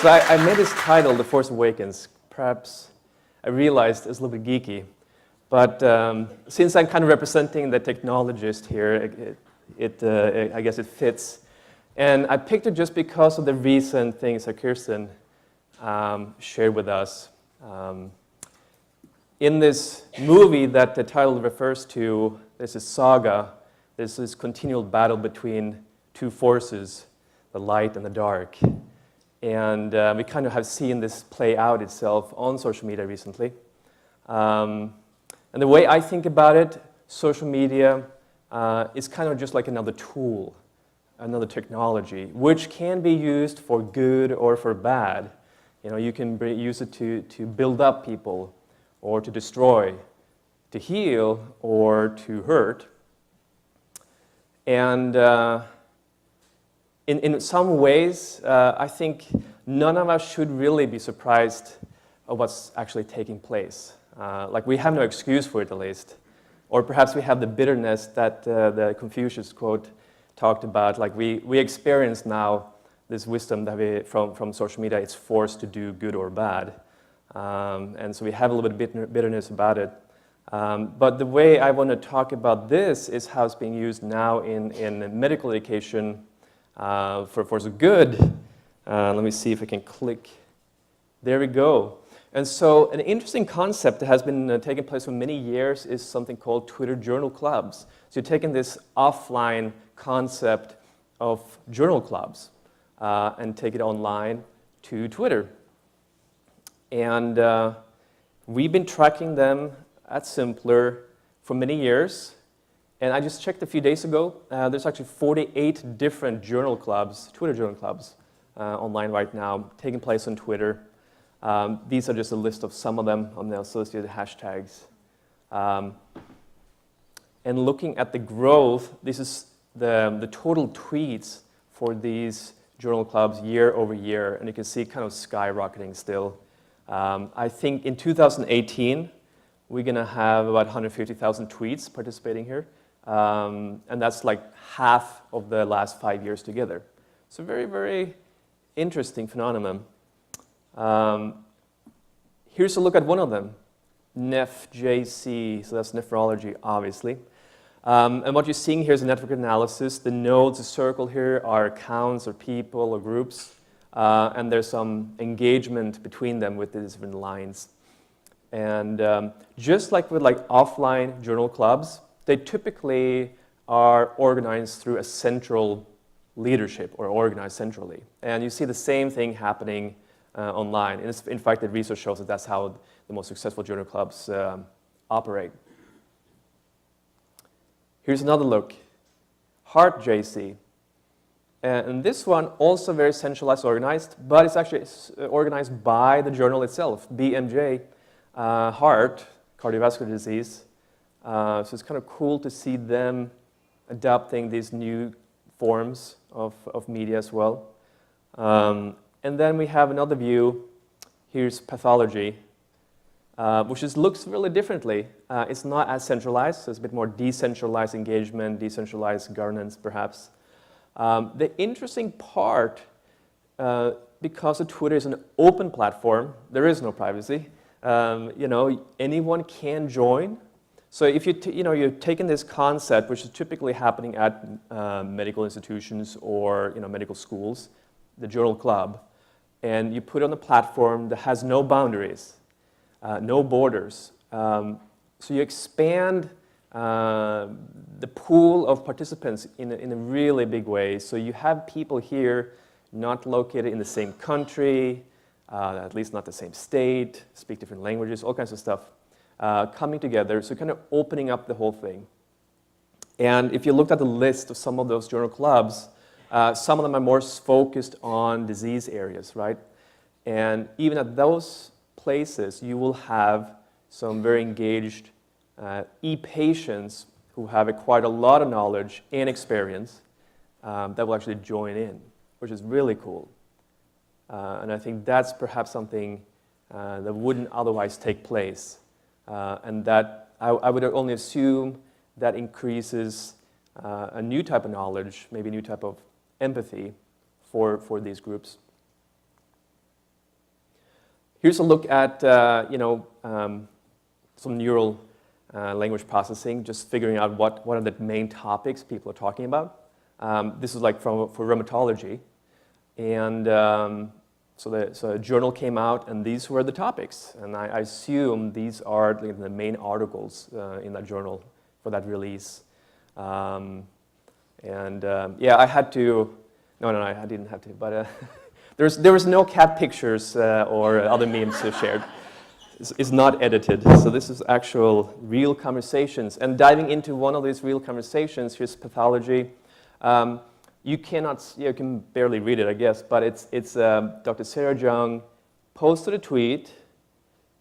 So I made this title, The Force Awakens. Perhaps I realized it's a little bit geeky, but since I'm kind of representing the technologist here, I guess it fits. And I picked it just because of the recent things that Kirsten shared with us. In this movie that the title refers to, there's a saga. There's this continual battle between two forces, the light and the dark. And we kind of have seen this play out itself on social media recently. And the way I think about it, social media is kind of just like another tool, another technology, which can be used for good or for bad. You know, you can use it to build up people, or to destroy, to heal, or to hurt. And in some ways, I think none of us should really be surprised of what's actually taking place. Like, we have no excuse for it, at least. Or perhaps we have the bitterness that the Confucius quote talked about. Like, we experience now this wisdom that from social media, it's forced to do good or bad. And so we have a little bit of bitterness about it. But the way I want to talk about this is how it's being used now in medical education for the good. Let me see if I can click. There we go. And so an interesting concept that has been taking place for many years is something called Twitter journal clubs. So you're taking this offline concept of journal clubs and take it online to Twitter. And we've been tracking them at Simpler for many years. And I just checked a few days ago. There's actually 48 different journal clubs, Twitter journal clubs, online right now, taking place on Twitter. These are just a list of some of them on the associated hashtags. And looking at the growth, this is the total tweets for these journal clubs year over year. And you can see kind of skyrocketing still. I think in 2018, we're going to have about 150,000 tweets participating here. And that's like half of the last 5 years together. So very, very interesting phenomenon. Here's a look at one of them, NephJC, so that's nephrology, obviously. And what you're seeing here is a network analysis. The nodes, the circle here, are accounts or people or groups. And there's some engagement between them with the different lines. And just like with offline journal clubs, they typically are organized through a central leadership or organized centrally. And you see the same thing happening online. And in fact, the research shows that that's how the most successful journal clubs operate. Here's another look, HeartJC. And this one also very centralized organized, but it's actually organized by the journal itself, BMJ, heart, cardiovascular disease. So it's kind of cool to see them adopting these new forms of media as well. And then we have another view. Here's pathology, which looks really differently. It's not as centralized, so it's a bit more decentralized engagement, decentralized governance, perhaps. The interesting part, because Twitter is an open platform, there is no privacy. Anyone can join. So if you're taking this concept, which is typically happening at medical institutions or medical schools, the journal club, and you put it on a platform that has no boundaries, no borders. So you expand the pool of participants in a really big way. So you have people here not located in the same country, at least not the same state, speak different languages, all kinds of stuff, coming together, so kind of opening up the whole thing. And if you looked at the list of some of those journal clubs, some of them are more focused on disease areas, right? And even at those places, you will have some very engaged e-patients who have acquired a lot of knowledge and experience that will actually join in, which is really cool. And I think that's perhaps something that wouldn't otherwise take place. And that I would only assume that increases a new type of knowledge, maybe a new type of empathy for these groups. Here's a look at some neural language processing, just figuring out what are the main topics people are talking about. This is like for rheumatology. And so a journal came out, and these were the topics. And I assume these are the main articles in that journal for that release. Yeah, I had to, no, I didn't have to, but there was no cat pictures or other memes shared. It's not edited, so this is actual real conversations. And diving into one of these real conversations, here's pathology. You can barely read it, I guess, but it's Dr. Sarah Jung posted a tweet,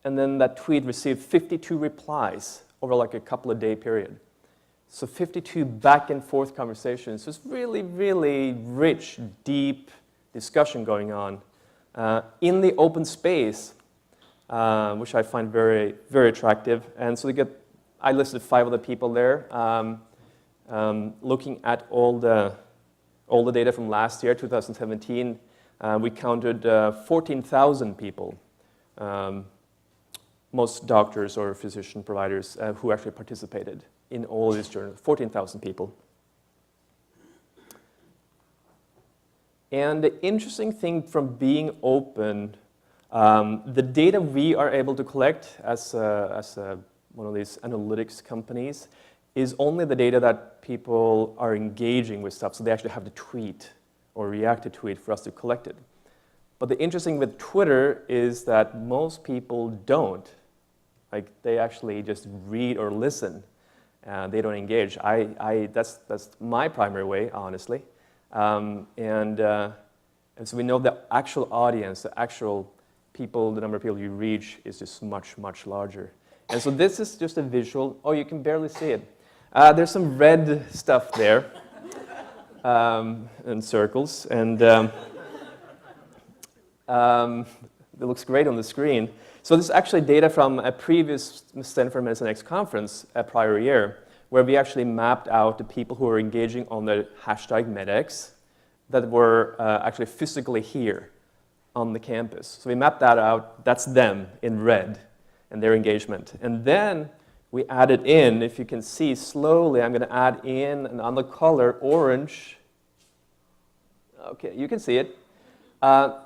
and then that tweet received 52 replies over like a couple of day period. So 52 back and forth conversations. So it's really, really rich, deep discussion going on in the open space, which I find very, very attractive. And so I listed 5 other people there, looking at all the data from last year, 2017. We counted 14,000 people, most doctors or physician providers who actually participated in all of these journals, 14,000 people. And the interesting thing from being open, the data we are able to collect as one of these analytics companies is only the data that people are engaging with stuff, so they actually have to tweet or react to tweet for us to collect it. But the interesting with Twitter is that most people don't. Like, they actually just read or listen. They don't engage. That's my primary way, honestly. And so we know the actual audience, the actual people, the number of people you reach is just much, much larger. And so this is just a visual. Oh, you can barely see it. There's some red stuff there in circles, and it looks great on the screen. So this is actually data from a previous Stanford Medicine X conference a prior year, where we actually mapped out the people who were engaging on the hashtag MedX that were actually physically here on the campus. So we mapped that out. That's them in red and their engagement. And then we added in, if you can see slowly, I'm going to add in on the color orange. Okay, you can see it.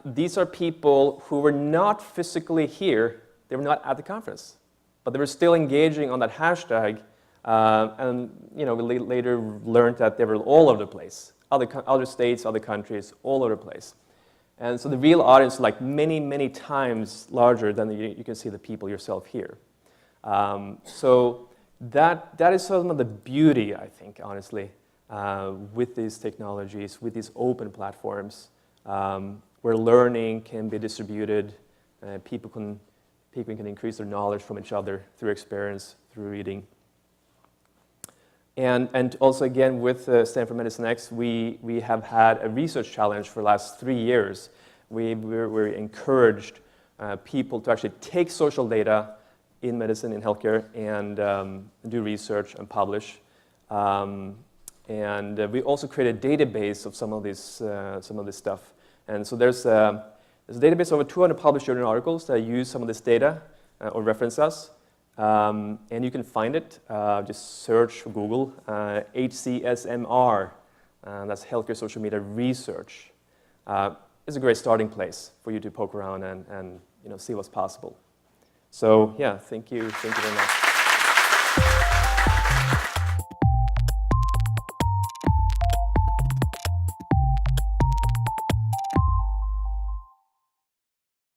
These are people who were not physically here. They were not at the conference, but they were still engaging on that hashtag. And we later learned that they were all over the place. Other states, other countries, all over the place. And so the real audience is like many, many times larger than you can see the people yourself here. So that is some of the beauty, I think, honestly, with these technologies, with these open platforms, where learning can be distributed, people can increase their knowledge from each other through experience, through reading. And also, again, with Stanford Medicine X, we have had a research challenge for the last 3 years. We encouraged people to actually take social data in medicine, in healthcare, and do research and publish. And we also created a database of some of this stuff. And so there's a database of over 200 published journal articles that use some of this data or reference us. And you can find it. Just search for Google, HCSMR. That's Healthcare Social Media Research. It's a great starting place for you to poke around and see what's possible. So yeah, thank you very much.